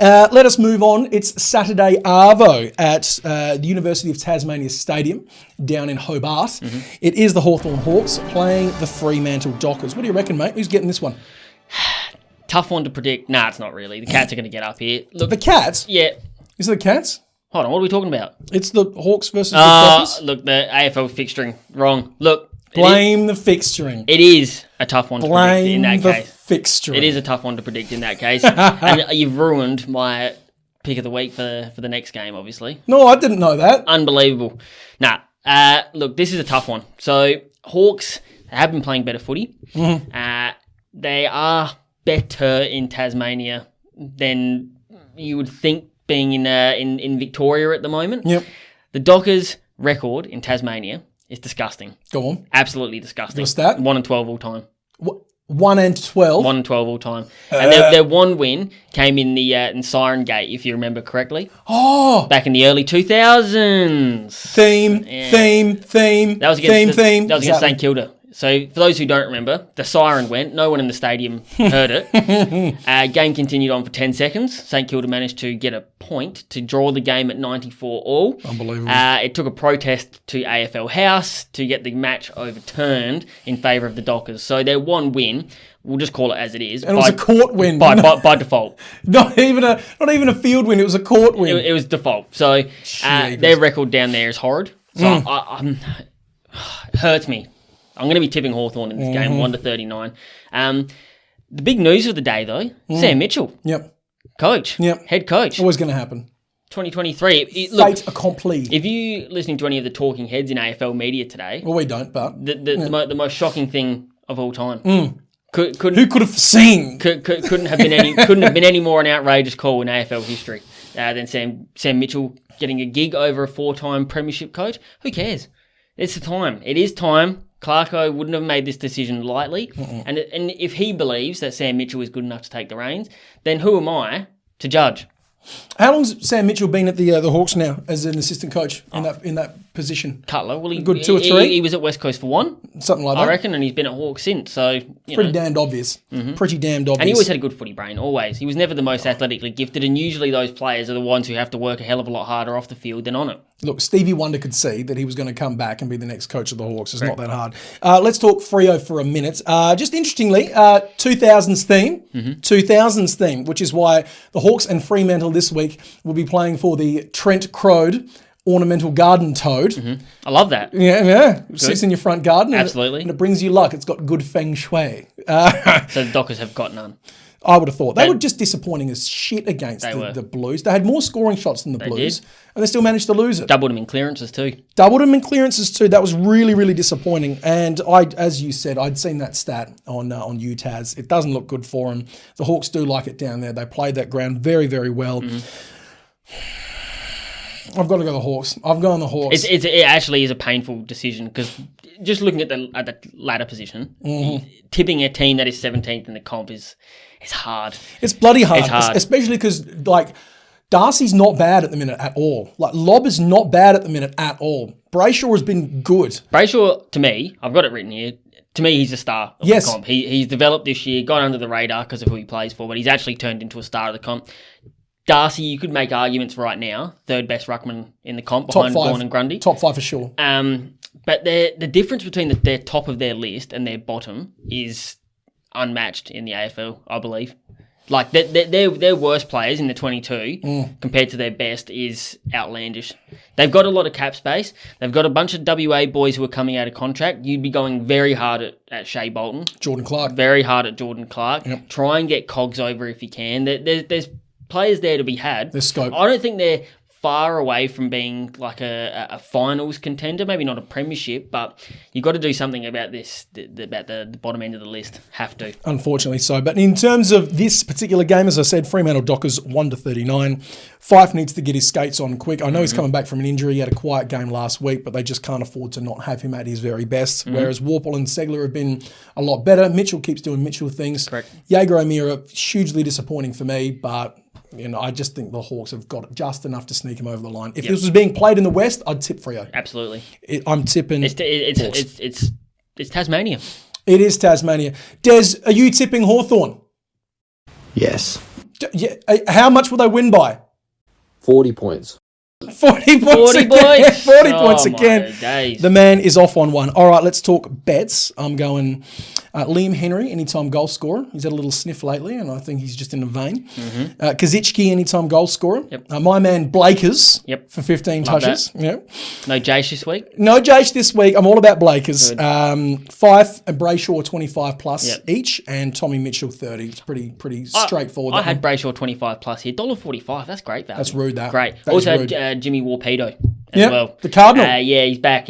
Let us move on. It's Saturday Arvo at the University of Tasmania Stadium down in Hobart. Mm-hmm. It is the Hawthorn Hawks playing the Fremantle Dockers. What do you reckon, mate? Who's getting this one? Tough one to predict. Nah, it's not really. The Cats are going to get up here. Look, the Cats? Yeah. Is it the Cats? Hold on, what are we talking about? It's the Hawks versus the Dockers? Look, the AFL fixturing. Wrong. Look. Blame the fixturing. It is a tough one to predict in that case. Fixturing. It is a tough one to predict in that case. And you've ruined my pick of the week for the next game, obviously. No, I didn't know that. Unbelievable. Nah, look, this is a tough one. So, Hawks have been playing better footy. Mm-hmm. They are better in Tasmania than you would think being in Victoria at the moment. Yep. The Dockers' record in Tasmania is disgusting. Go on. Absolutely disgusting. What's that? 1-12 all time. 1-12? 1-12 all time. And their one win came in the in Siren Gate, if you remember correctly. Oh! Back in the early 2000s. Theme. That was against St Kilda. So, for those who don't remember, the siren went. No one in the stadium heard it. Game continued on for 10 seconds. St Kilda managed to get a point to draw the game at 94 all. Unbelievable. It took a protest to AFL House to get the match overturned in favour of the Dockers. So, their one win, we'll just call it as it is. And it was a court win. By default. Not even a field win, it was a court win. It was default. So, their record down there is horrid. So, it hurts me. I'm going to be tipping Hawthorn in this game, 1-39. The big news of the day, though, Sam Mitchell. Yep. Coach. Yep. Head coach. Always going to happen. 2023. Fate accompli. If you're listening to any of the talking heads in AFL media today... Well, we don't, but... The most shocking thing of all time. Who could have foreseen? Couldn't have been any more an outrageous call in AFL history than Sam Mitchell getting a gig over a 4-time premiership coach. Who cares? It's the time. It is time. Clarko wouldn't have made this decision lightly. And if he believes that Sam Mitchell is good enough to take the reins, then who am I to judge? How long's Sam Mitchell been at the Hawks now as an assistant coach in that position? Cutler. Well, good 2 or 3? He was at West Coast for 1. Something like that. I reckon, and he's been at Hawks since. So pretty damned obvious. Mm-hmm. Pretty damned obvious. And he always had a good footy brain, always. He was never the most athletically gifted, and usually those players are the ones who have to work a hell of a lot harder off the field than on it. Look, Stevie Wonder could see that he was going to come back and be the next coach of the Hawks. It's not that hard. Let's talk Freo for a minute. Just interestingly, 2000s theme. Mm-hmm. 2000s theme, which is why the Hawks and Fremantle this week will be playing for the Trent Croad Ornamental Garden Toad. Mm-hmm. I love that. Yeah. It sits in your front garden. Absolutely. And it brings you luck. It's got good feng shui. So the Dockers have got none. I would have thought. They were just disappointing as shit against the Blues. They had more scoring shots than the Blues, and they still managed to lose it. Doubled them in clearances too. That was really, really disappointing. And as you said, I'd seen that stat on UTAS. It doesn't look good for them. The Hawks do like it down there. They played that ground very, very well. I've got to go the Hawks. I've gone the Hawks. It actually is a painful decision because just looking at the ladder position, tipping a team that is 17th in the comp is hard. It's bloody hard. Especially because, Darcy's not bad at the minute at all. Lobb is not bad at the minute at all. Brayshaw has been good. Brayshaw, to me, I've got it written here, to me, he's a star of the comp. He's developed this year, got under the radar because of who he plays for, but he's actually turned into a star of the comp. Darcy, you could make arguments right now, third best ruckman in the comp behind Vaughan and Grundy. Top 5 for sure. But the difference between their top of their list and their bottom is unmatched in the AFL, I believe. Like, their worst players in the 22 compared to their best is outlandish. They've got a lot of cap space. They've got a bunch of WA boys who are coming out of contract. You'd be going very hard at Shea Bolton. Jordan Clark. Very hard at Jordan Clark. Yep. Try and get Cogs over if you can. There's players there to be had. There's scope. I don't think they're far away from being like a finals contender, maybe not a premiership, but you've got to do something about this, about the bottom end of the list. Have to. Unfortunately so. But in terms of this particular game, as I said, Fremantle Dockers 1-39. Fyfe needs to get his skates on quick. I know he's coming back from an injury. He had a quiet game last week, but they just can't afford to not have him at his very best. Whereas Warple and Segler have been a lot better. Mitchell keeps doing Mitchell things. Correct. Jaeger O'Meara, hugely disappointing for me, but I just think the Hawks have got just enough to sneak him over the line. If this was being played in the West, I'd tip Freo. Absolutely. I'm tipping It's Tasmania. It is Tasmania. Des, are you tipping Hawthorn? Yes. Yeah. How much will they win by? 40 points. 40 points 40 again. points. 40 points Oh, my again. days. The man is off on one. All right, let's talk bets. I'm going Liam Henry, anytime goal scorer. He's had a little sniff lately, and I think he's just in the vein. Kazichki, anytime goal scorer. Yep. My man Blakers for 15 Love touches. Yeah. No Jace this week? No Jace this week. I'm all about Blakers. Fyfe and Brayshaw 25 plus each, and Tommy Mitchell 30. It's pretty straightforward. I had Brayshaw 25 plus here. $1.45. That's great value. That's rude, that. Great. That Also is had Jimmy Warpedo as Yeah, well. the Cardinal. Yeah, he's back.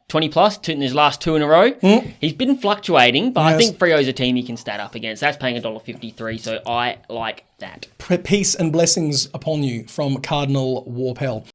20 plus in his last 2 in a row. He's been fluctuating, but I think Freo's a team he can stat up against. That's paying $1.53, so I like that. Peace and blessings upon you from Cardinal Warpel.